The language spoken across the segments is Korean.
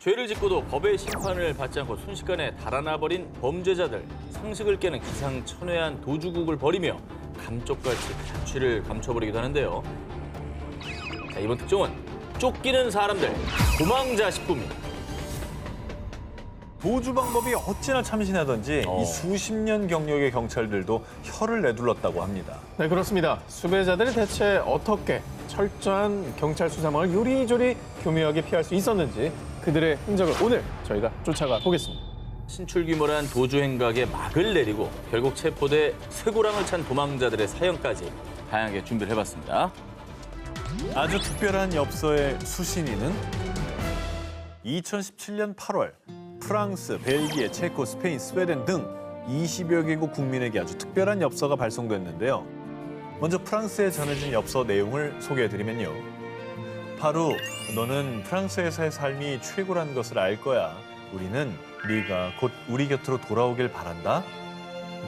죄를 짓고도 법의 심판을 받지 않고 순식간에 달아나버린 범죄자들, 상식을 깨는 기상천외한 도주국을 벌이며 감쪽같이 자취를 감춰버리기도 하는데요. 자, 이번 특종은 쫓기는 사람들, 도망자 식구입니다. 도주 방법이 어찌나 참신하던지 이 수십 년 경력의 경찰들도 혀를 내둘렀다고 합니다. 네, 그렇습니다. 수배자들이 대체 어떻게 철저한 경찰 수사망을 요리조리 교묘하게 피할 수 있었는지 그들의 흔적을 오늘 저희가 쫓아가 보겠습니다. 신출귀몰한 도주 행각에 막을 내리고 결국 체포돼 쇠고랑을 찬 도망자들의 사연까지 다양하게 준비를 해봤습니다. 아주 특별한 엽서의 수신인은 2017년 8월 프랑스, 벨기에, 체코, 스페인, 스웨덴 등 20여 개국 국민에게 아주 특별한 엽서가 발송됐는데요. 먼저 프랑스에 전해진 엽서 내용을 소개해드리면요. 파루, 너는 프랑스에서의 삶이 최고란 것을 알 거야. 우리는 네가 곧 우리 곁으로 돌아오길 바란다.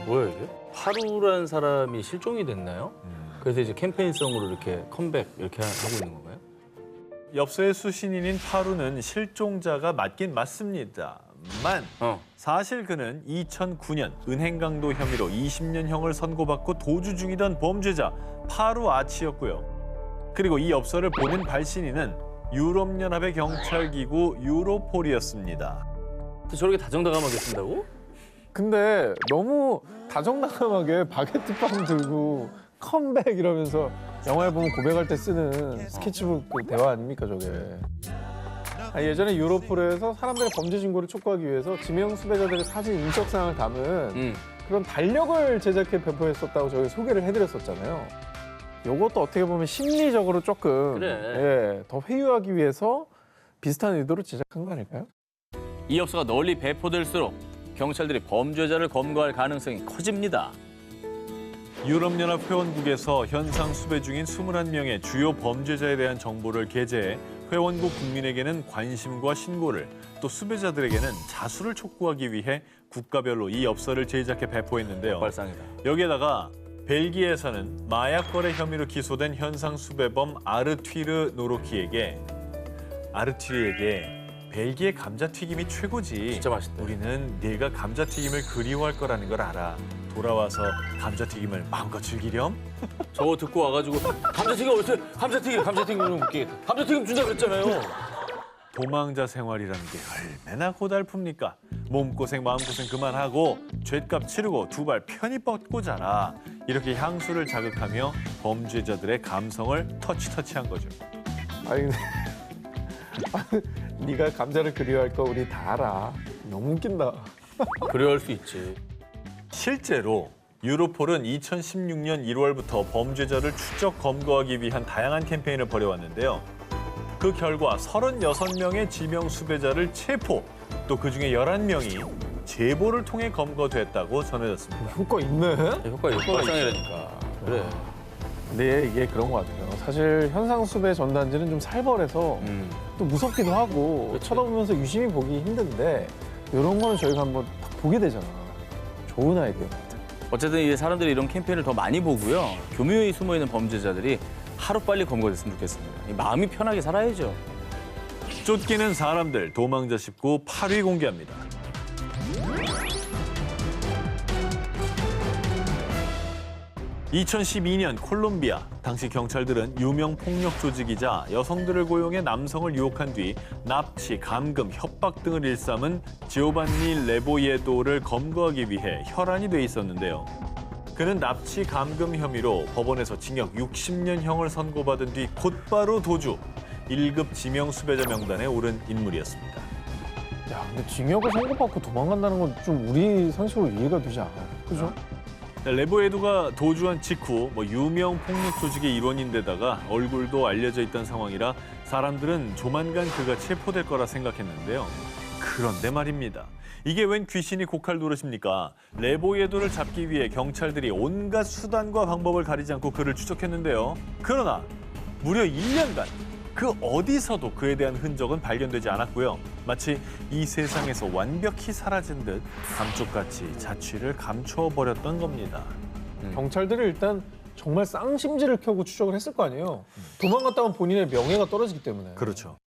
뭐야 이게? 파루라는 사람이 실종이 됐나요? 그래서 이제 캠페인성으로 이렇게 컴백 이렇게 하고 있는 건가요? 엽서의 수신인인 파루는 실종자가 맞긴 맞습니다만 사실 그는 2009년 은행강도 혐의로 20년형을 선고받고 도주 중이던 범죄자 파루 아치였고요. 그리고 이 엽서를 보낸 발신인은 유럽연합의 경찰기구 유로폴이었습니다. 저렇게 다정다감하게 쓴다고? 근데 너무 다정다감하게 바게트빵 들고 컴백 이러면서 영화에 보면 고백할 때 쓰는 스케치북 그 대화 아닙니까 저게. 예전에 유로폴에서 사람들의 범죄 신고를 촉구하기 위해서 지명 수배자들의 사진 인적사항을 담은 그런 달력을 제작해 배포했었다고 저희 소개를 해드렸었잖아요. 이것도 어떻게 보면 심리적으로 조금 더 회유하기 위해서 비슷한 의도로 제작한 거 아닐까요? 이 엽서가 널리 배포될수록 경찰들이 범죄자를 검거할 가능성이 커집니다. 유럽연합 회원국에서 현상 수배 중인 21명의 주요 범죄자에 대한 정보를 게재해 회원국 국민에게는 관심과 신고를, 또 수배자들에게는 자수를 촉구하기 위해 국가별로 이 엽서를 제작해 배포했는데요. 발상이다. 여기에다가 벨기에에서는 마약 거래 혐의로 기소된 현상 수배범 아르튀르 노로키에게 벨기에 감자튀김이 최고지. 진짜 맛있대. 우리는 네가 감자튀김을 그리워할 거라는 걸 알아. 돌아와서 감자튀김을 마음껏 즐기렴? 저거 듣고 와가지고 감자튀김 어딨어요? 감자튀김 그러면 웃기겠다. 감자튀김 준다 그랬잖아요. 도망자 생활이라는 게 얼마나 고달픕니까? 몸고생 마음고생 그만하고 죗값 치르고 두 발 편히 뻗고 자라. 이렇게 향수를 자극하며 범죄자들의 감성을 터치한 거죠. 아니 근데 네가 감자를 그리워할 거 우리 다 알아. 너무 웃긴다. 그래야 할 수 있지. 실제로 유로폴은 2016년 1월부터 범죄자를 추적 검거하기 위한 다양한 캠페인을 벌여왔는데요. 그 결과 36명의 지명 수배자를 체포, 또 그중에 11명이 제보를 통해 검거됐다고 전해졌습니다. 효과 있네. 효과가 발상이라니까. 그래. 근데 이게 그런 것 같아요. 사실 현상 수배 전단지는 좀 살벌해서 또 무섭기도 하고 그치. 쳐다보면서 유심히 보기 힘든데 이런 거는 저희가 한번 딱 보게 되잖아. 좋은 아이디어 같아. 어쨌든 이제 사람들이 이런 캠페인을 더 많이 보고요. 교묘히 숨어있는 범죄자들이 하루빨리 검거됐으면 좋겠습니다. 마음이 편하게 살아야죠. 쫓기는 사람들, 도망자 19 8위 공개합니다. (2012년) 콜롬비아. 당시 경찰들은 유명 폭력 조직이자 여성들을 고용해 남성을 유혹한 뒤 납치, 감금, 협박 등을 일삼은 지오반니 레보예도를 검거하기 위해 혈안이 돼 있었는데요. 그는 납치, 감금 혐의로 법원에서 징역 60년형을 선고받은 뒤 곧바로 도주, 1급 지명 수배자 명단에 오른 인물이었습니다. 야, 근데 징역을 선고받고 도망간다는 건 좀 우리 상식으로 이해가 되지 않아요. 그죠? 레보에도가 도주한 직후 유명 폭력 조직의 일원인데다가 얼굴도 알려져 있던 상황이라 사람들은 조만간 그가 체포될 거라 생각했는데요. 그런데 말입니다. 이게 웬 귀신이 고칼 노릇입니까? 레보에도를 잡기 위해 경찰들이 온갖 수단과 방법을 가리지 않고 그를 추적했는데요. 그러나 무려 1년간 그 어디서도 그에 대한 흔적은 발견되지 않았고요. 마치 이 세상에서 완벽히 사라진 듯 감쪽같이 자취를 감춰버렸던 겁니다. 경찰들이 일단 정말 쌍심지를 켜고 추적을 했을 거 아니에요. 도망갔다면 본인의 명예가 떨어지기 때문에. 그렇죠.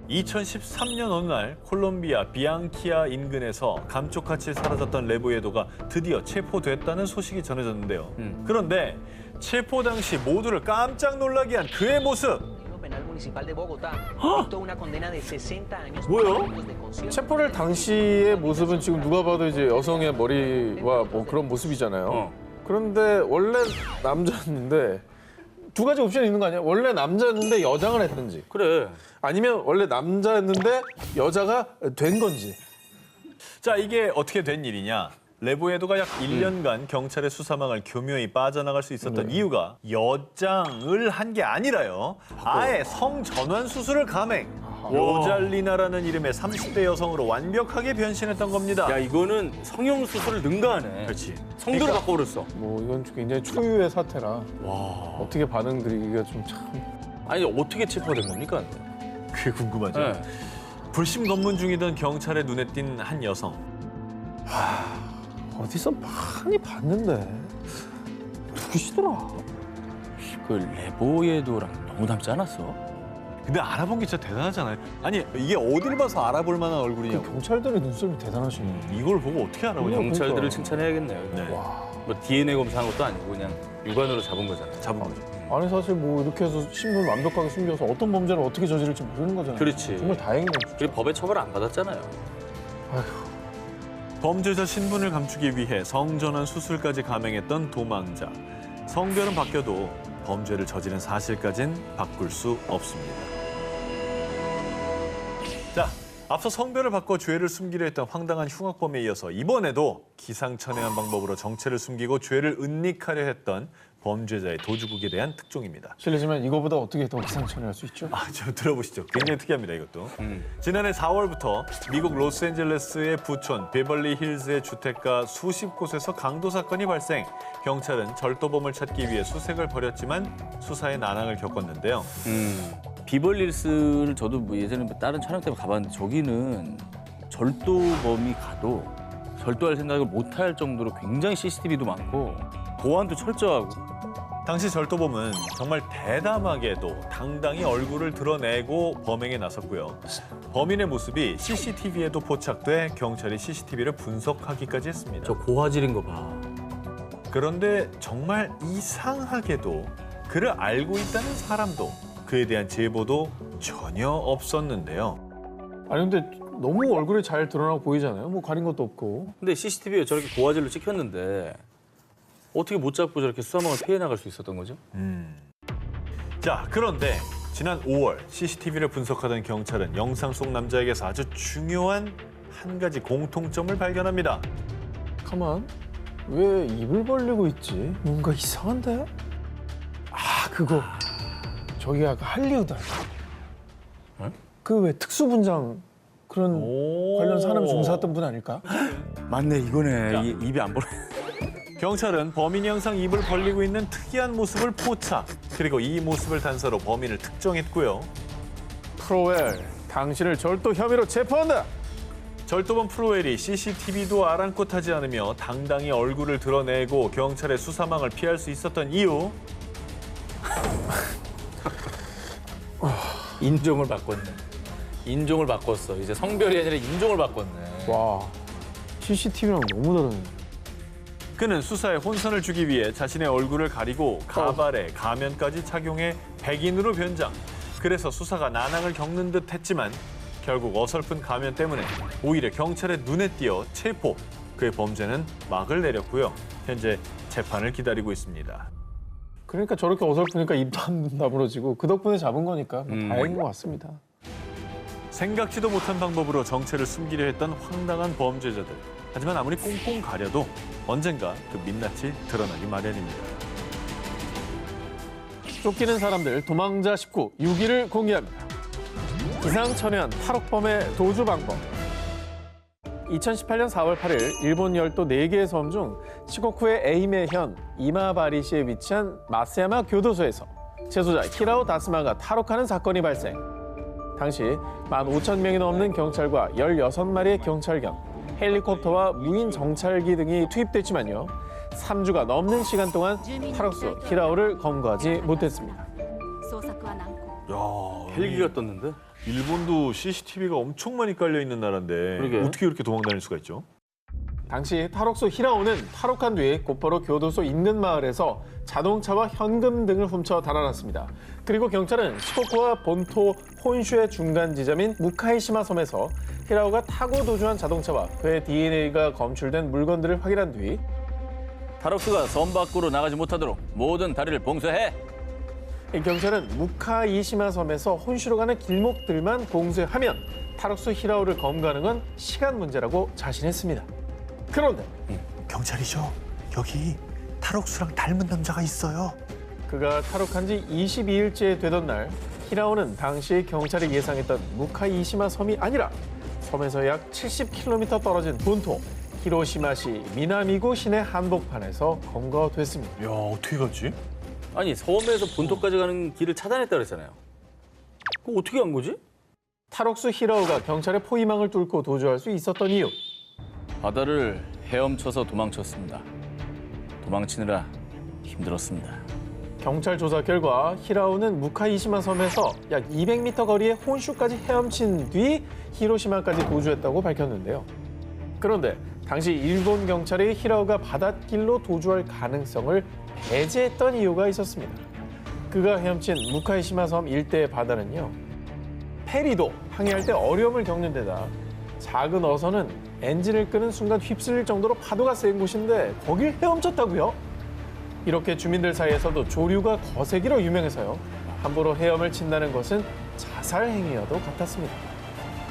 2013년 어느 날 콜롬비아 비앙키아 인근에서 감쪽같이 사라졌던 레보에도가 드디어 체포됐다는 소식이 전해졌는데요. 그런데 체포 당시 모두를 깜짝 놀라게 한 그의 모습. Penal Municipal de Bogotá dictó una condena de 60 años por 뭐요? delitos de concierto. 체포를 당시의 모습은 지금 누가 봐도 이제 여성의 머리와 뭐 그런 모습이잖아요. 그런데 원래 남자였는데 두 가지 옵션이 있는 거 아니야? 원래 남자였는데 여장을 했든지 그래. 아니면 원래 남자였는데 여자가 된 건지. 자, 이게 어떻게 된 일이냐? 레보에도가 약 1년간 경찰의 수사망을 교묘히 빠져나갈 수 있었던 이유가 여장을 한 게 아니라요. 아예 성전환 수술을 감행. 로잘리나라는 이름의 30대 여성으로 완벽하게 변신했던 겁니다. 야, 이거는 성형 수술을 능가하네. 그렇지. 성도를 바꿔버렸어. 뭐 이건 굉장히 초유의 사태라 어떻게 반응드리기가 좀 참. 아니, 어떻게 체포된 겁니까? 그게 궁금하죠? 네. 불심 검문 중이던 경찰의 눈에 띈 한 여성. 어디서 많이 봤는데 누구시더라? 그 레보에도랑 너무 닮지 않았어? 근데 알아본 게 진짜 대단하잖아요. 아니, 이게 어딜 봐서 알아볼 만한 그 얼굴이냐고. 경찰들의 눈썹이 대단하시네. 이걸 보고 어떻게 알아보냐고. 경찰들을 그러니까. 칭찬해야겠네요. 네. 뭐 DNA 검사한 것도 아니고 그냥 육안으로 잡은 거잖아요. 잡은 거죠. 아니 사실 뭐 이렇게 해서 신분 완벽하게 숨겨서 어떤 범죄를 어떻게 저지를지 모르는 거잖아요. 그렇지. 정말 다행이네요. 그리고 법에 처벌 안 받았잖아요. 범죄자 신분을 감추기 위해 성전환 수술까지 감행했던 도망자. 성별은 바뀌어도 범죄를 저지른 사실까진 바꿀 수 없습니다. 자, 앞서 성별을 바꿔 죄를 숨기려 했던 황당한 흉악범에 이어서 이번에도 기상천외한 방법으로 정체를 숨기고 죄를 은닉하려 했던 범죄자의 도주국에 대한 특종입니다. 실례지만 이거보다 어떻게 더 기상천외할 수 있죠? 좀 들어보시죠. 굉장히 특이합니다, 이것도. 지난해 4월부터 미국 로스앤젤레스의 부촌 베벌리 힐즈의 주택가 수십 곳에서 강도 사건이 발생. 경찰은 절도범을 찾기 위해 수색을 벌였지만 수사에 난항을 겪었는데요. 비벌릴스를 저도 뭐 예전에 뭐 다른 촬영 때문에 가봤는데 저기는 절도범이 가도 절도할 생각을 못할 정도로 굉장히 CCTV도 많고 보안도 철저하고. 당시 절도범은 정말 대담하게도 당당히 얼굴을 드러내고 범행에 나섰고요. 범인의 모습이 CCTV에도 포착돼 경찰이 CCTV를 분석하기까지 했습니다. 저 고화질인 거 봐. 그런데 정말 이상하게도 그를 알고 있다는 사람도 그에 대한 제보도 전혀 없었는데요. 아니 근데 너무 얼굴이 잘 드러나고 보이잖아요. 뭐 가린 것도 없고. 근데 CCTV에 저렇게 고화질로 찍혔는데 어떻게 못 잡고 저렇게 수사망을 피해 나갈 수 있었던 거죠? 자, 그런데 지난 5월 CCTV를 분석하던 경찰은 영상 속 남자에게서 아주 중요한 한 가지 공통점을 발견합니다. 가만. 왜 입을 벌리고 있지? 뭔가 이상한데? 아 그거. 저기가 그 할리우드 아니야? 그 왜 특수분장 그런 관련 산업에 종사했던 분 아닐까? 맞네, 이거네. 자. 입이 안 벌어. 경찰은 범인이 항상 입을 벌리고 있는 특이한 모습을 포착. 그리고 이 모습을 단서로 범인을 특정했고요. 프로웰, 당신을 절도 혐의로 체포한다. 절도범 프로웰이 CCTV도 아랑곳하지 않으며 당당히 얼굴을 드러내고 경찰의 수사망을 피할 수 있었던 이유. 인종을 바꿨네. 인종을 바꿨어. 이제 성별이 아니라 인종을 바꿨네. 와, CCTV랑 너무 다르네. 그는 수사에 혼선을 주기 위해 자신의 얼굴을 가리고 가발에 가면까지 착용해 백인으로 변장. 그래서 수사가 난항을 겪는 듯 했지만 결국 어설픈 가면 때문에 오히려 경찰의 눈에 띄어 체포. 그의 범죄는 막을 내렸고요. 현재 재판을 기다리고 있습니다. 그러니까 저렇게 어설프니까 입도 안 다물어지고 그 덕분에 잡은 거니까 뭐 다행인 것 같습니다. 생각지도 못한 방법으로 정체를 숨기려 했던 황당한 범죄자들. 하지만 아무리 꽁꽁 가려도 언젠가 그 민낯이 드러나기 마련입니다. 쫓기는 사람들 도망자 19 6위를 공개합니다. 기상천외한 탈옥범의 도주 방법. 2018년 4월 8일 일본 열도 4개의 섬 중 시코쿠의 에이메현 이마바리시에 위치한 마스야마 교도소에서 재소자 히라오 다스마가 탈옥하는 사건이 발생. 당시 15,000명이 넘는 경찰과 16마리의 경찰견, 헬리콥터와 무인 정찰기 등이 투입됐지만요. 3주가 넘는 시간 동안 탈옥소 히라오를 검거하지 못했습니다. 헬기가 떴는데? 일본도 CCTV가 엄청 많이 깔려 있는 나라인데 그러게. 어떻게 이렇게 도망 다닐 수가 있죠? 당시 탈옥수 히라오는 탈옥한 뒤 곧바로 교도소 인근 마을에서 자동차와 현금 등을 훔쳐 달아났습니다. 그리고 경찰은 시코쿠와 본토 혼슈의 중간 지점인 무카이시마 섬에서 히라오가 타고 도주한 자동차와 그의 DNA가 검출된 물건들을 확인한 뒤 탈옥수가 섬 밖으로 나가지 못하도록 모든 다리를 봉쇄해. 이 경찰은 무카이시마 섬에서 혼슈로 가는 길목들만 봉쇄하면 탈옥수 히라오를 검거하는 건 시간 문제라고 자신했습니다. 그런데 경찰이죠. 여기 탈옥수랑 닮은 남자가 있어요. 그가 탈옥한 지 22일째 되던 날 히라오는 당시 경찰이 예상했던 무카이시마 섬이 아니라 섬에서 약 70km 떨어진 본토 히로시마시 미나미구 시내 한복판에서 검거됐습니다. 야, 어떻게 갔지? 아니 섬에서 본토까지 가는 길을 차단했다 그랬잖아요. 그거 어떻게 한 거지? 탈옥수 히라오가 경찰의 포위망을 뚫고 도주할 수 있었던 이유. 바다를 헤엄쳐서 도망쳤습니다. 도망치느라 힘들었습니다. 경찰 조사 결과 히라오는 무카이시마 섬에서 약 200m 거리의 혼슈까지 헤엄친 뒤 히로시마까지 도주했다고 밝혔는데요. 그런데 당시 일본 경찰이 히라오가 바닷길로 도주할 가능성을 배제했던 이유가 있었습니다. 그가 헤엄친 무카이시마 섬 일대의 바다는요. 페리도 항해할 때 어려움을 겪는 데다 작은 어선은 엔진을 끄는 순간 휩쓸릴 정도로 파도가 센 곳인데 거길 헤엄쳤다고요? 이렇게 주민들 사이에서도 조류가 거세기로 유명해서요. 함부로 헤엄을 친다는 것은 자살 행위와도 같았습니다.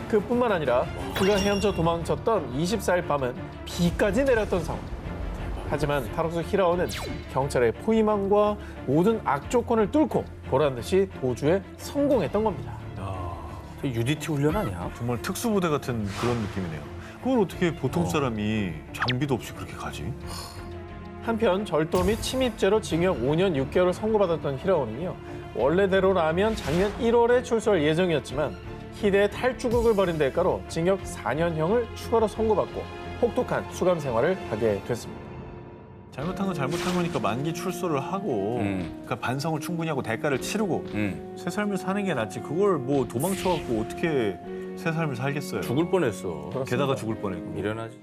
그뿐만 아니라 그가 헤엄쳐 도망쳤던 24일 밤은 비까지 내렸던 상황. 하지만 탈옥수 히라오는 경찰의 포위망과 모든 악조건을 뚫고 보란 듯이 도주에 성공했던 겁니다. 저 UDT 훈련 아니야? 정말 특수부대 같은 그런 느낌이네요. 그걸 어떻게 보통 사람이 장비도 없이 그렇게 가지? 한편 절도 및 침입죄로 징역 5년 6개월을 선고받았던 히라오는요. 원래대로라면 작년 1월에 출소할 예정이었지만 희대의 탈주국을 벌인 대가로 징역 4년형을 추가로 선고받고 혹독한 수감 생활을 하게 됐습니다. 잘못한 건 잘못한 거니까 만기 출소를 하고 그러니까 반성을 충분히 하고 대가를 치르고 새 삶을 사는 게 낫지. 그걸 뭐 도망쳐갖고 어떻게 새 삶을 살겠어요. 죽을 뻔했어. 게다가 죽을 뻔했고. 미련하지.